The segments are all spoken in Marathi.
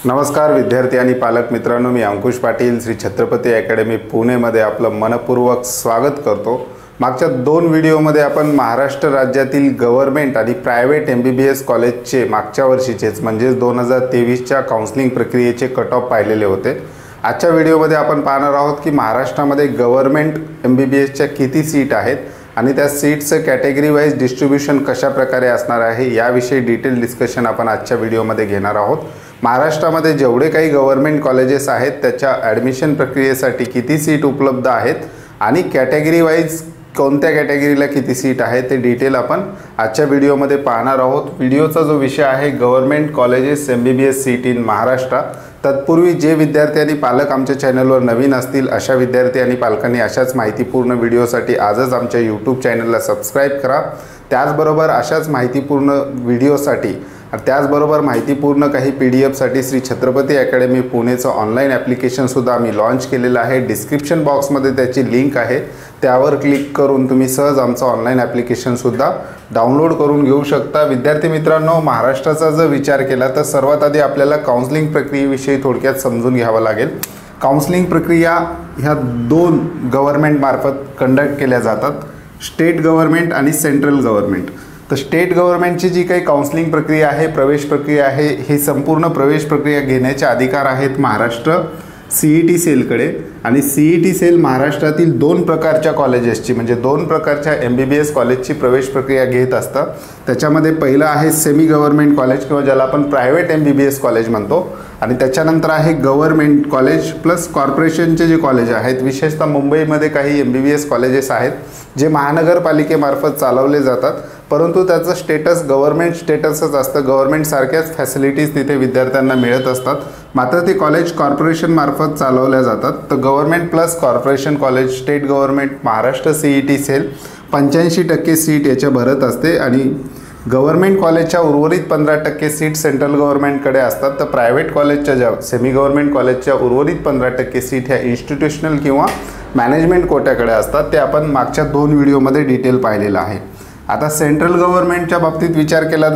नमस्कार विद्यार्थी आणि पालक मित्रांनो, मी अंकुश पाटील श्री छत्रपती अकॅडमी पुणेमध्ये आपलं मनपूर्वक स्वागत करतो। मागच्या 2 व्हिडिओमध्ये आपण महाराष्ट्र राज्यातील गव्हर्नमेंट आणि प्रायव्हेट MBBS कॉलेजचे मागच्या वर्षीचेच म्हणजे 2023च्या काउन्सिलिंग प्रक्रियेचे कट ऑफ पाहिलेले होते। आजच्या व्हिडिओमध्ये आपण पाहणार आहोत की महाराष्ट्रामध्ये गव्हर्नमेंट MBBSच्या किती सीट आहेत आणि त्या सीट्सचं कॅटेगरी वाइज डिस्ट्रीब्यूशन कशा प्रकारे असणार आहे याविषयी डिटेल डिस्कशन आपण आजच्या व्हिडिओमध्ये घेणार आहोत। महाराष्ट्रामध्ये जेवढे काही गव्हर्नमेंट कॉलेजेस आहेत त्याच्या ॲडमिशन प्रक्रियेसाठी किती सीट उपलब्ध आहेत आणि कॅटेगरी वाइज कोणत्या कॅटेगरीला किती सीट आहे ते डिटेल आपण आजच्या व्हिडिओमध्ये पाहणार आहोत। व्हिडिओचा जो विषय आहे government colleges MBBS seat in Maharashtra. तत्पूर्वी जे विद्यार्थी आणि पालक आमच्या चॅनलवर नवीन असतील अशा विद्यार्थी आणि पालकांनी अशाच माहितीपूर्ण व्हिडिओसाठी आजच आमच्या YouTube चॅनलला सबस्क्राइब करा। त्याचबरोबर अशाच माहितीपूर्ण व्हिडिओसाठी त्याचबरोबर माहितीपूर्ण काही PDF साठी श्री छत्रपती अकॅडमी पुणेचं ऑनलाईन ॲप्लिकेशनसुद्धा आम्ही लॉन्च केलेलं आहे। डिस्क्रिप्शन बॉक्समध्ये त्याची लिंक आहे, त्यावर क्लिक करून तुम्ही सहज आमचं ऑनलाईन ॲप्लिकेशनसुद्धा डाउनलोड करून घेऊ शकता। विद्यार्थी मित्रांनो, महाराष्ट्राचा जर विचार केला तर सर्वात आधी आपल्याला काउन्सिलिंग प्रक्रियेविषयी थोडक्यात समजून घ्यावं लागेल। काउन्सिलिंग प्रक्रिया ह्या 2 गव्हर्नमेंट मार्फत कंडक्ट केल्या जातात, स्टेट गव्हर्नमेंट आणि सेंट्रल गव्हर्नमेंट। तर स्टेट गव्हर्नमेंटची जी काही काउन्सिलिंग प्रक्रिया आहे, प्रवेश प्रक्रिया आहे, ही संपूर्ण प्रवेश प्रक्रिया घेण्याचे अधिकार आहेत महाराष्ट्र CET सेलकडे। आणि CET सेल महाराष्ट्रातील 2 प्रकारच्या कॉलेजेसची म्हणजे 2 प्रकारच्या MBBS कॉलेजची प्रवेश प्रक्रिया घेत असतात। त्याच्यामध्ये पहिलं आहे सेमी गव्हर्नमेंट कॉलेज किंवा ज्याला आपण प्रायव्हेट MBBS कॉलेज म्हणतो, आणि त्याच्यानंतर आहे गव्हर्नमेंट कॉलेज प्लस कॉर्पोरेशनचे जे कॉलेज आहेत। विशेषतः मुंबईमध्ये काही MBBS कॉलेजेस आहेत जे महानगरपालिकेमार्फत चालवले जातात, परंतु त्याचं स्टेटस गव्हर्नमेंट स्टेटसच असतं। गव्हर्नमेंट सारख्याच फॅसिलिटीज तिथे विद्यार्थ्यांना मिळत असतात, मात्र ते कॉलेज कॉर्पोरेशन मार्फत चालवल्या जातात। तर government plus corporation college state government Maharashtra CET cell 85% seat याच्या भरत असते आणि गव्हर्नमेंट कॉलेजच्या उर्वरित 15% सीट सेंट्रल गव्हर्नमेंटकडे असतात। तर प्रायव्हेट कॉलेजच्या ज्या सेमी गव्हर्नमेंट कॉलेजच्या उर्वरित 15% सीट ह्या इन्स्टिट्यूशनल किंवा मॅनेजमेंट कोट्याकडे असतात। ते आपण मागच्या 2 व्हिडिओमध्ये डिटेल पाहिलेलं आहे। आता सेंट्रल गव्हर्नमेंटच्या बाबतीत विचार केला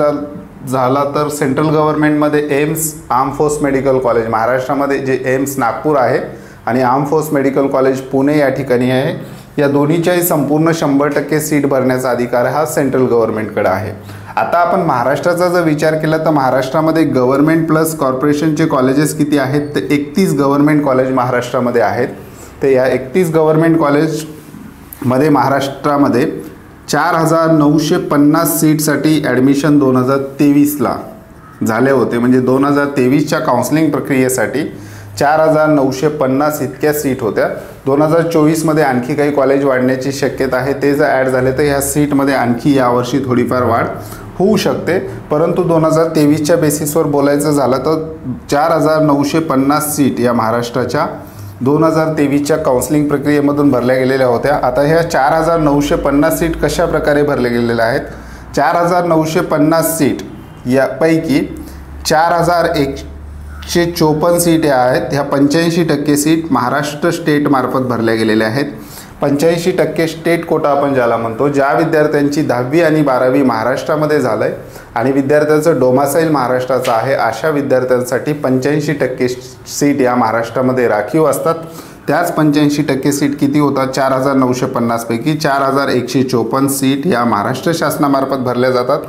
झाला तर सेंट्रल गव्हर्नमेंटमध्ये AIIMS arm force medical college महाराष्ट्रामध्ये जे एम्स नागपूर आहे आणि arm force medical college Pune या ठिकाणी आहे, या दोन्हीच्याही संपूर्ण 100% सीट भरण्याचा अधिकार हा सेंट्रल गव्हर्नमेंटकडे आहे। आता आपण महाराष्ट्राचा जर विचार केला तर महाराष्ट्रामध्ये गव्हर्नमेंट प्लस कॉर्पोरेशनचे कॉलेजेस किती आहेत तर 31 गव्हर्नमेंट कॉलेज महाराष्ट्रामध्ये आहेत। तर या 31 गव्हर्नमेंट कॉलेजमध्ये महाराष्ट्रामध्ये 4950 सीटसाठी ॲडमिशन 2023ला झाले होते। म्हणजे 2023च्या काउन्सिलिंग प्रक्रियेसाठी 4950 इतक्या सीट होत्या। 2024मध्ये आणखी काही कॉलेज वाढण्याची शक्यता आहे, ते जर ॲड झाले तर ह्या सीटमध्ये आणखी यावर्षी थोडीफार वाढ होऊ शकते, परंतु 2023च्या बेसिसवर बोलायचं झालं तर 4950 सीट या महाराष्ट्राच्या 2023च्या काउन्सिलिंग प्रक्रियेमधून भरल्या गेलेल्या होत्या। आता ह्या 4950 सीट कशा प्रकारे भरल्या गेलेल्या आहेत? 4950 सीट यापैकी 4154 सीट ह्या आहेत, ह्या 85% सीट महाराष्ट्र स्टेटमार्फत भरल्या गेलेल्या आहेत। 85% स्टेट कोटा आपण ज्याला म्हणतो, ज्या विद्यार्थ्यांची 10वी आणि 12वी महाराष्ट्रामध्ये झालं आहे आणि विद्यार्थ्यांचं डोमासाईल महाराष्ट्राचं आहे अशा विद्यार्थ्यांसाठी 85% सीट या महाराष्ट्रामध्ये राखीव असतात। त्याच 85% सीट किती होतात? 4950 पैकी 4154 सीट या महाराष्ट्र शासनामार्फत भरल्या जातात।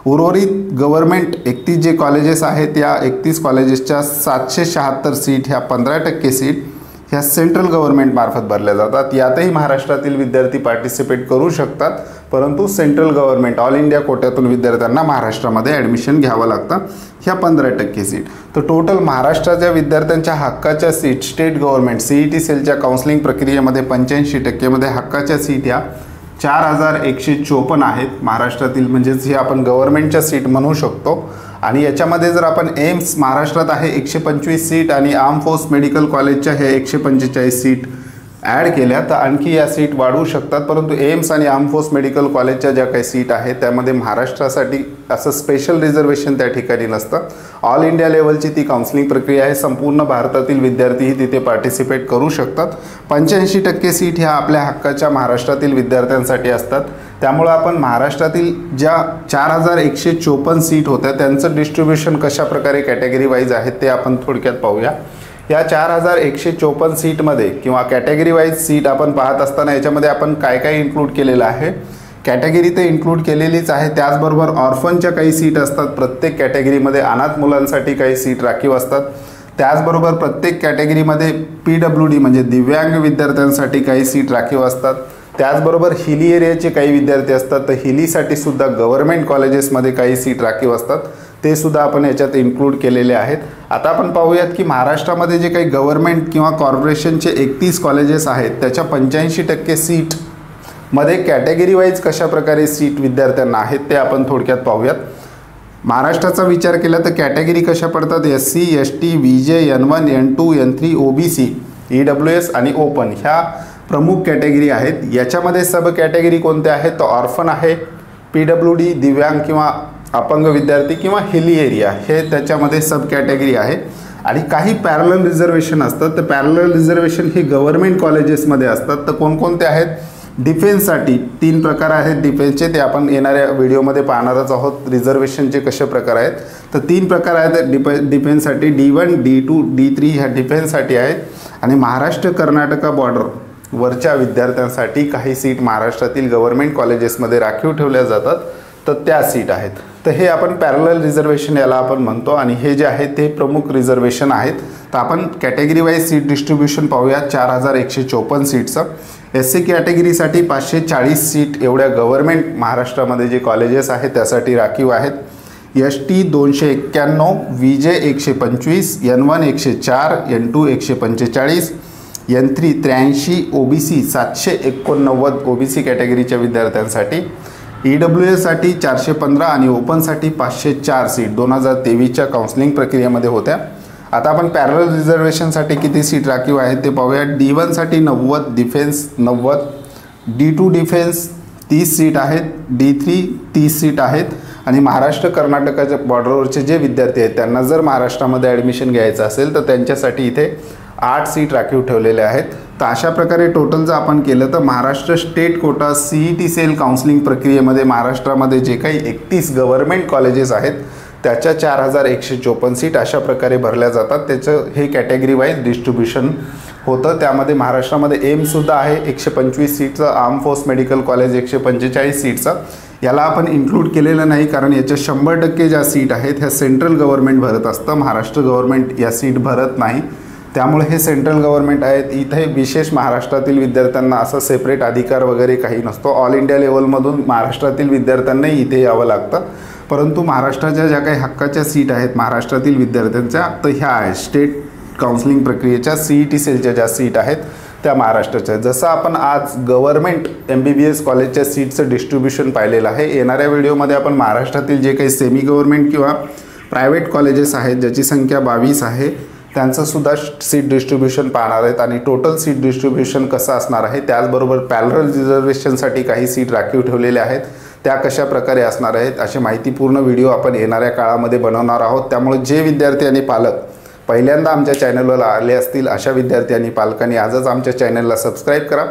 उर्वरित गव्हर्नमेंट 31 जे कॉलेजेस आहेत या 31 कॉलेजेसच्या 776 सीट ह्या 15% सीट ह्या सेंट्रल गव्हर्नमेंट मार्फत भरल्या जातात। यातही महाराष्ट्रातील विद्यार्थी पार्टिसिपेट करू शकतात, परंतु सेंट्रल गव्हर्नमेंट ऑल इंडिया कोट्यातून विद्यार्थ्यांना महाराष्ट्रामध्ये ॲडमिशन घ्यावं लागतं ह्या 15% सीट। तर टोटल महाराष्ट्राच्या विद्यार्थ्यांच्या हक्काच्या सीट स्टेट गव्हर्नमेंट CET सेलच्या काउन्सिलिंग प्रक्रियेमध्ये 85% मध्ये हक्काच्या सीट ह्या 4154 आहेत महाराष्ट्रातील, म्हणजेच हे आपण गव्हर्नमेंटच्या सीट म्हणू शकतो। आणि याच्यामध्ये जर आपण एम्स महाराष्ट्रात आहे 125 सीट आणि आर्म फोर्स मेडिकल कॉलेजच्या हे 145 सीट ॲड केल्या तर आणखी या सीट वाढू शकतात, परंतु एम्स आणि आर्म फोर्स मेडिकल कॉलेजच्या ज्या काही सीट आहेत त्यामध्ये महाराष्ट्रासाठी असं स्पेशल रिझर्वेशन त्या ठिकाणी नसतं। ऑल इंडिया लेवलची ती काउन्सिलिंग प्रक्रिया आहे, संपूर्ण भारतातील विद्यार्थीही तिथे पार्टिसिपेट करू शकतात। 85% सीट ह्या आपल्या हक्काच्या महाराष्ट्रातील विद्यार्थ्यांसाठी असतात। त्यामुळे आपण महाराष्ट्रातील ज्या 4154 सीट होत्या त्यांचं डिस्ट्रीब्युशन कशा प्रकारे कॅटेगरी वाईज आहे ते आपण थोडक्यात पाहूया। या 4154 सीटमध्ये किंवा कॅटेगरी वाईज सीट आपण पाहत असताना याच्यामध्ये आपण काय काय इन्क्लूड केलेलं आहे। कॅटेगरी ते इन्क्लूड केलेलीच आहे, त्याचबरोबर ऑर्फनच्या काही सीट असतात, प्रत्येक कॅटेगरीमध्ये अनाथ मुलांसाठी काही सीट राखीव असतात, त्याचबरोबर प्रत्येक कॅटेगरीमध्ये PWD म्हणजे दिव्यांग विद्यार्थ्यांसाठी काही सीट राखीव असतात, त्याचबरोबर हिली एरियाचे काही विद्यार्थी असतात, तर हिलीसाठी सुद्धा गव्हर्नमेंट कॉलेजेसमध्ये काही सीट राखीव असतात, ते सुद्धा आपण याच्यात इन्क्लूड केलेले आहेत। आता आपण पाहूयात की महाराष्ट्रामध्ये जे काही गव्हर्नमेंट किंवा कॉर्पोरेशनचे 31 कॉलेजेस आहेत त्याच्या 85% सीट मध्ये कॅटेगरी वाईज कशा प्रकारे सीट विद्यार्थ्यांना आहेत ते आपण थोडक्यात पाहूयात। महाराष्ट्राचा विचार केला तर कॅटेगरी कशा पडतात, SC ST VJ N1 N2 N3 OBC EWS आणि ओपन ह्या प्रमुख कॅटेगरी आहेत। याच्यामध्ये सब कॅटेगरी कोणत्या आहेत तर ऑर्फन आहे, PWD दिव्यांग किंवा अपंग विद्यार्थी किंवा हिली एरिया हे त्याच्यामध्ये सब कॅटेगरी आहे। आणि काही पॅरलल रिझर्वेशन असतात, तर पॅरलल रिझर्वेशन हे गव्हर्नमेंट कॉलेजेसमध्ये असतात, तर कोणकोणते आहेत, डिफेन्ससाठी 3 प्रकार आहेत डिफेन्सचे, ते आपण येणाऱ्या व्हिडिओमध्ये पाहणारच आहोत। रिझर्वेशनचे कसे प्रकार आहेत तर 3 प्रकार आहेत डिफेन्ससाठी, D1 D2 D3 ह्या डिफेन्ससाठी आहेत। आणि महाराष्ट्र कर्नाटक बॉर्डर वरच्या विद्यार्थ्यांसाठी काही सीट महाराष्ट्रातील गव्हर्नमेंट कॉलेजेसमध्ये राखीव ठेवल्या जातात, तर त्या सीट आहेत। तर हे आपण पॅरलल रिझर्वेशन याला आपण म्हणतो आणि हे जे आहे ते प्रमुख रिझर्वेशन आहेत। तर आपण कॅटेगरी वाईज सीट डिस्ट्रीब्युशन पाहूया 4154 सीटचं। SC कॅटेगरीसाठी 540 सीट एवढ्या गव्हर्नमेंट महाराष्ट्रामध्ये जे कॉलेजेस आहेत त्यासाठी राखीव आहेत। ST 291, VJ 125, N1 104, N2 145, N3 83, OBC 789 OBC कॅटेगरीच्या विद्यार्थ्यांसाठी, EWS साठी 415 आणि ओपनसाठी 504 सीट 2023च्या काउन्सिलिंग प्रक्रियेमध्ये होत्या। आता आपण पॅरलल रिझर्वेशनसाठी किती सीट राखीव आहेत ते पाहूया। D1 साठी 90, डिफेन्स 90, D2 डिफेन्स 30 सीट आहेत, D3 30 सीट आहेत। आणि महाराष्ट्र कर्नाटकाच्या बॉर्डरवरचे जे विद्यार्थी आहेत त्यांना जर महाराष्ट्रामध्ये ॲडमिशन घ्यायचं असेल तर त्यांच्यासाठी इथे 8 सीट राखीव ठेवलेले आहेत। तर अशा प्रकारे टोटल जर आपण केलं तर Maharashtra state quota CET cell counselling प्रक्रियेमध्ये महाराष्ट्रामध्ये जे काही 31 गव्हर्नमेंट कॉलेजेस आहेत त्याच्या 4154 सीट अशा प्रकारे भरल्या जातात। त्याचं हे कॅटेगरी वाईज डिस्ट्रीब्युशन होतं। त्यामध्ये महाराष्ट्रामध्ये एम्ससुद्धा आहे 125 सीटचं, आर्म फोर्स मेडिकल कॉलेज 145 सीटचं, याला आपण इन्क्लूड केलेलं नाही कारण याच्या 100% ज्या सीट आहेत ह्या सेंट्रल गव्हर्नमेंट भरत असतं, महाराष्ट्र गव्हर्नमेंट या सीट भरत नाही, त्यामुळे हे सेंट्रल गव्हर्नमेंट आहेत। इथे विशेष महाराष्ट्रातील विद्यार्थ्यांना असं सेपरेट अधिकार वगैरे काही नसतो, ऑल इंडिया लेवलमधून महाराष्ट्रातील विद्यार्थ्यांनाही इथे यावं लागतं। परंतु महाराष्ट्राच्या ज्या काही हक्काच्या सीट आहेत महाराष्ट्रातील विद्यार्थ्यांच्या तर ह्या आहेत स्टेट काउन्सिलिंग प्रक्रियेच्या CET सेलच्या ज्या सीट आहेत त्या महाराष्ट्राच्या। जसं आपण आज गव्हर्नमेंट MBBS कॉलेजच्या सीटचं डिस्ट्रीब्युशन पाहिलेलं आहे, येणाऱ्या व्हिडिओमध्ये आपण महाराष्ट्रातील जे काही सेमी गव्हर्नमेंट किंवा प्रायव्हेट कॉलेजेस आहेत ज्याची संख्या 22 आहे त्यांचं सुद्धा सीट डिस्ट्रीब्युशन पाहणार आहेत आणि टोटल सीट डिस्ट्रीब्युशन कसं असणार आहे, त्याचबरोबर पॅरलल रिझर्वेशनसाठी काही सीट राखीव ठेवलेल्या आहेत त्या कशा प्रकारे असणार आहेत अशी माहितीपूर्ण व्हिडिओ आपण येणाऱ्या काळामध्ये बनवणार आहोत। त्यामुळे जे विद्यार्थी आणि पालक पहिल्यांदा आमच्या चॅनलवर आले असतील अशा विद्यार्थी आणि पालकांनी आजच आमच्या चॅनलला सबस्क्राईब करा।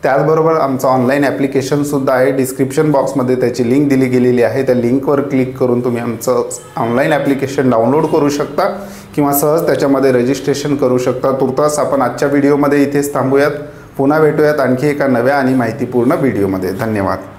त्याचबरोबर आमचं ऑनलाईन ॲप्लिकेशनसुद्धा आहे, डिस्क्रिप्शन बॉक्समध्ये त्याची लिंक दिली गेलेली आहे, त्या लिंकवर क्लिक करून तुम्ही आमचं ऑनलाईन ॲप्लिकेशन डाउनलोड करू शकता किंवा सहज त्याच्यामध्ये रजिस्ट्रेशन करू शकता। तुर्तास आपण आजच्या व्हिडिओमध्ये इथेच थांबूयात, पुन्हा भेटूयात आणखी एका नव्या आणि माहितीपूर्ण व्हिडिओमध्ये। धन्यवाद।